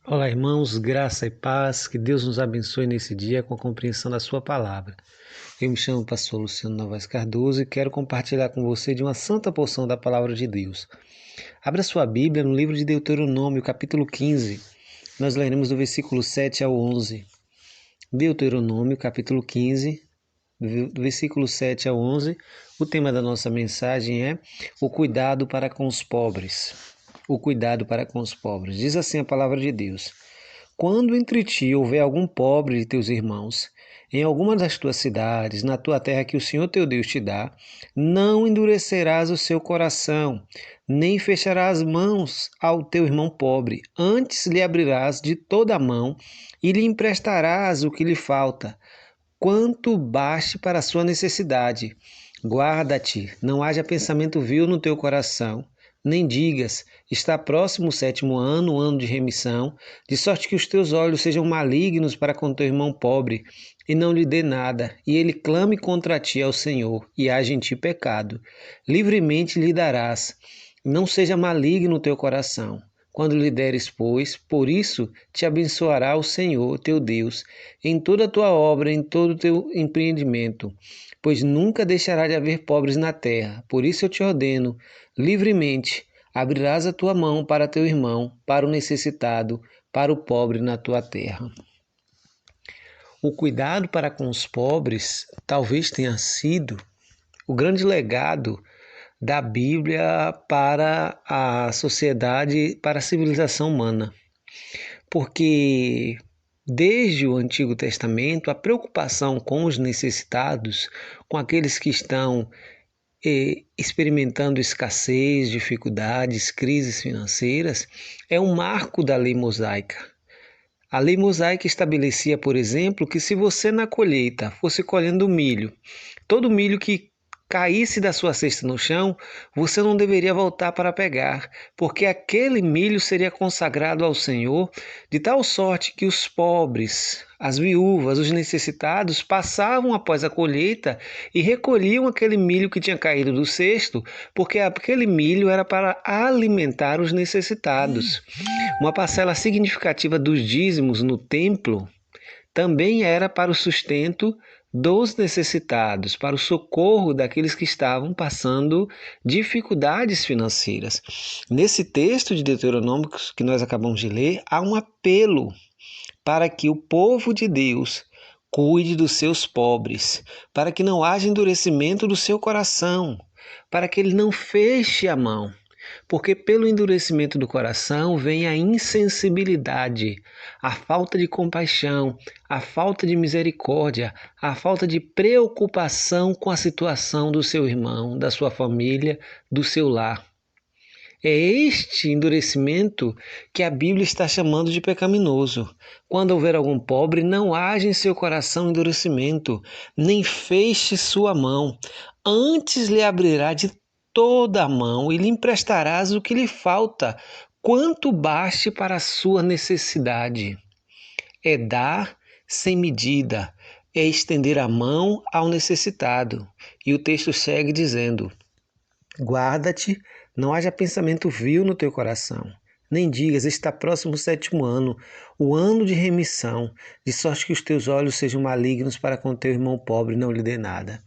Olá, irmãos, graça e paz, que Deus nos abençoe nesse dia com a compreensão da sua palavra. Eu me chamo Pastor Luciano Novaes Cardoso e quero compartilhar com você de uma santa porção da palavra de Deus. Abra sua Bíblia no livro de Deuteronômio, capítulo 15. Nós leremos do versículo 7 ao 11. Deuteronômio, capítulo 15, do versículo 7 ao 11. O tema da nossa mensagem é o cuidado para com os pobres. O cuidado para com os pobres. Diz assim a palavra de Deus: Quando entre ti houver algum pobre de teus irmãos, em alguma das tuas cidades, na tua terra que o Senhor teu Deus te dá, não endurecerás o seu coração, nem fecharás mãos ao teu irmão pobre, antes lhe abrirás de toda a mão e lhe emprestarás o que lhe falta, quanto baste para a sua necessidade. Guarda-te, não haja pensamento vil no teu coração, nem digas, está próximo o 7º ano, o ano de remissão, de sorte que os teus olhos sejam malignos para com teu irmão pobre, e não lhe dê nada, e ele clame contra ti ao Senhor, e haja em ti pecado. Livremente lhe darás, não seja maligno o teu coração. Quando lhe deres, pois, por isso te abençoará o Senhor, teu Deus, em toda a tua obra, em todo o teu empreendimento, pois nunca deixará de haver pobres na terra. Por isso eu te ordeno, livremente, abrirás a tua mão para teu irmão, para o necessitado, para o pobre na tua terra. O cuidado para com os pobres talvez tenha sido o grande legado da Bíblia para a sociedade, para a civilização humana. Porque desde o Antigo Testamento, a preocupação com os necessitados, com aqueles que estão experimentando escassez, dificuldades, crises financeiras, é um marco da lei mosaica. A lei mosaica estabelecia, por exemplo, que se você na colheita fosse colhendo milho, todo milho que caísse da sua cesta no chão, você não deveria voltar para pegar, porque aquele milho seria consagrado ao Senhor, de tal sorte que os pobres, as viúvas, os necessitados passavam após a colheita e recolhiam aquele milho que tinha caído do cesto, porque aquele milho era para alimentar os necessitados. Uma parcela significativa dos dízimos no templo também era para o sustento dos necessitados, para o socorro daqueles que estavam passando dificuldades financeiras. Nesse texto de Deuteronômio que nós acabamos de ler, há um apelo para que o povo de Deus cuide dos seus pobres, para que não haja endurecimento do seu coração, para que ele não feche a mão. Porque pelo endurecimento do coração vem a insensibilidade, a falta de compaixão, a falta de misericórdia, a falta de preocupação com a situação do seu irmão, da sua família, do seu lar. É este endurecimento que a Bíblia está chamando de pecaminoso. Quando houver algum pobre, não haja em seu coração endurecimento, nem feche sua mão, antes lhe abrirá de toda a mão e lhe emprestarás o que lhe falta, quanto baste para a sua necessidade. É dar sem medida, é estender a mão ao necessitado. E o texto segue dizendo: Guarda-te, não haja pensamento vil no teu coração. Nem digas, está próximo o 7º ano, o ano de remissão, de sorte que os teus olhos sejam malignos para com teu irmão pobre, não lhe dê nada.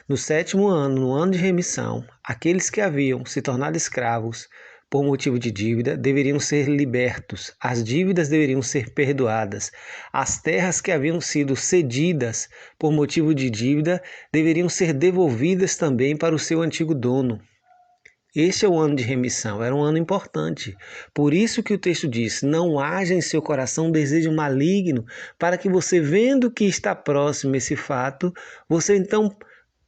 No 7º ano, no ano de remissão, aqueles que haviam se tornado escravos por motivo de dívida deveriam ser libertos, as dívidas deveriam ser perdoadas, as terras que haviam sido cedidas por motivo de dívida deveriam ser devolvidas também para o seu antigo dono. Este é o ano de remissão, era um ano importante. Por isso que o texto diz: não haja em seu coração um desejo maligno, para que você, vendo que está próximo esse fato, você então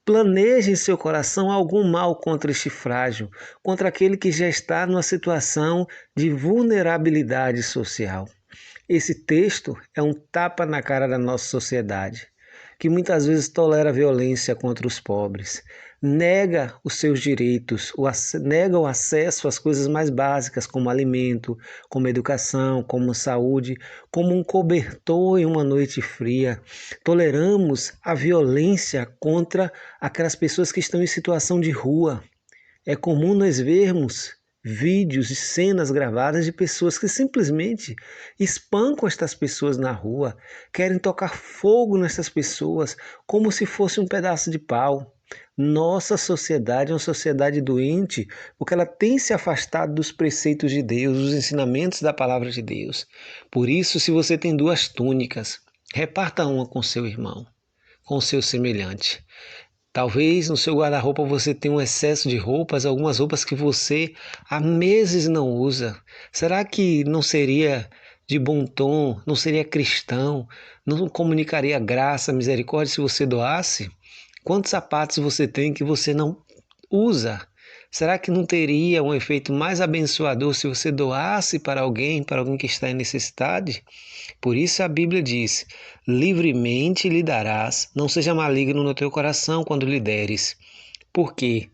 planeje em seu coração algum mal contra este frágil, contra aquele que já está numa situação de vulnerabilidade social. Esse texto é um tapa na cara da nossa sociedade, que muitas vezes tolera a violência contra os pobres, nega os seus direitos, nega o acesso às coisas mais básicas, como alimento, como educação, como saúde, como um cobertor em uma noite fria. Toleramos a violência contra aquelas pessoas que estão em situação de rua. É comum nós vermos vídeos e cenas gravadas de pessoas que simplesmente espancam estas pessoas na rua, querem tocar fogo nessas pessoas como se fosse um pedaço de pau. Nossa sociedade é uma sociedade doente porque ela tem se afastado dos preceitos de Deus, dos ensinamentos da palavra de Deus. Por isso, se você tem 2 túnicas, reparta uma com seu irmão, com seu semelhante. Talvez no seu guarda-roupa você tenha um excesso de roupas, algumas roupas que você há meses não usa. Será que não seria de bom tom, não seria cristão, não comunicaria graça, misericórdia se você doasse? Quantos sapatos você tem que você não usa? Será que não teria um efeito mais abençoador se você doasse para alguém que está em necessidade? Por isso a Bíblia diz: livremente lhe darás, não seja maligno no teu coração quando lhe deres. Por quê?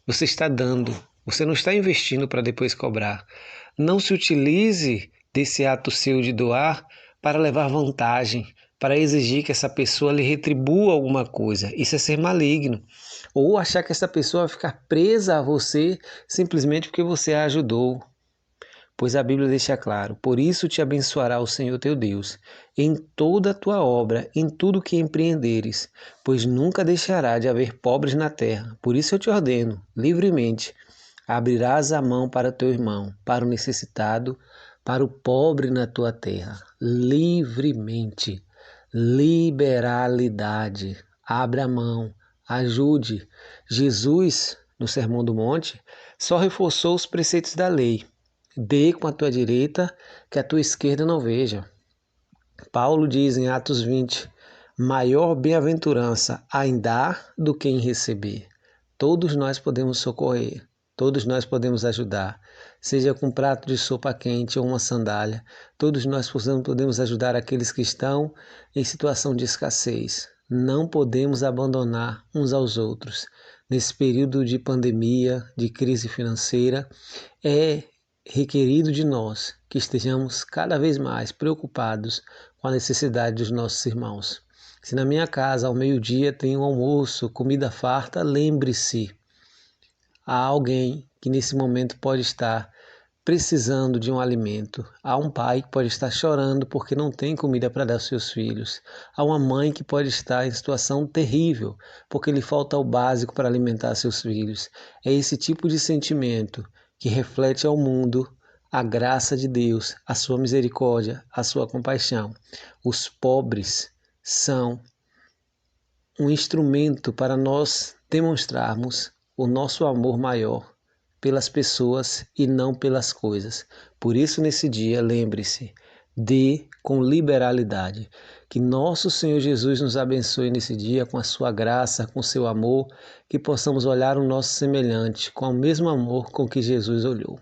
Você está dando, você não está investindo para depois cobrar. Não se utilize desse ato seu de doar para levar vantagem, para exigir que essa pessoa lhe retribua alguma coisa. Isso é ser maligno. Ou achar que essa pessoa vai ficar presa a você simplesmente porque você a ajudou. Pois a Bíblia deixa claro: por isso te abençoará o Senhor teu Deus em toda a tua obra, em tudo que empreenderes, pois nunca deixará de haver pobres na terra. Por isso eu te ordeno, livremente, abrirás a mão para teu irmão, para o necessitado, para o pobre na tua terra. Livremente, liberalidade, abra a mão, ajude. Jesus, no Sermão do Monte, só reforçou os preceitos da lei. Dê com a tua direita, que a tua esquerda não veja. Paulo diz em Atos 20, maior bem-aventurança em dar do que em receber. Todos nós podemos socorrer, todos nós podemos ajudar, seja com um prato de sopa quente ou uma sandália. Todos nós podemos ajudar aqueles que estão em situação de escassez. Não podemos abandonar uns aos outros. Nesse período de pandemia, de crise financeira, é requerido de nós que estejamos cada vez mais preocupados com a necessidade dos nossos irmãos. Se na minha casa ao meio-dia tem um almoço, comida farta, lembre-se, há alguém que nesse momento pode estar precisando de um alimento. Há um pai que pode estar chorando porque não tem comida para dar aos seus filhos. Há uma mãe que pode estar em situação terrível porque lhe falta o básico para alimentar seus filhos. É esse tipo de sentimento que reflete ao mundo a graça de Deus, a sua misericórdia, a sua compaixão. Os pobres são um instrumento para nós demonstrarmos o nosso amor maior pelas pessoas e não pelas coisas. Por isso, nesse dia, lembre-se, dê com liberalidade. Que nosso Senhor Jesus nos abençoe nesse dia com a sua graça, com o seu amor, que possamos olhar o nosso semelhante com o mesmo amor com que Jesus olhou.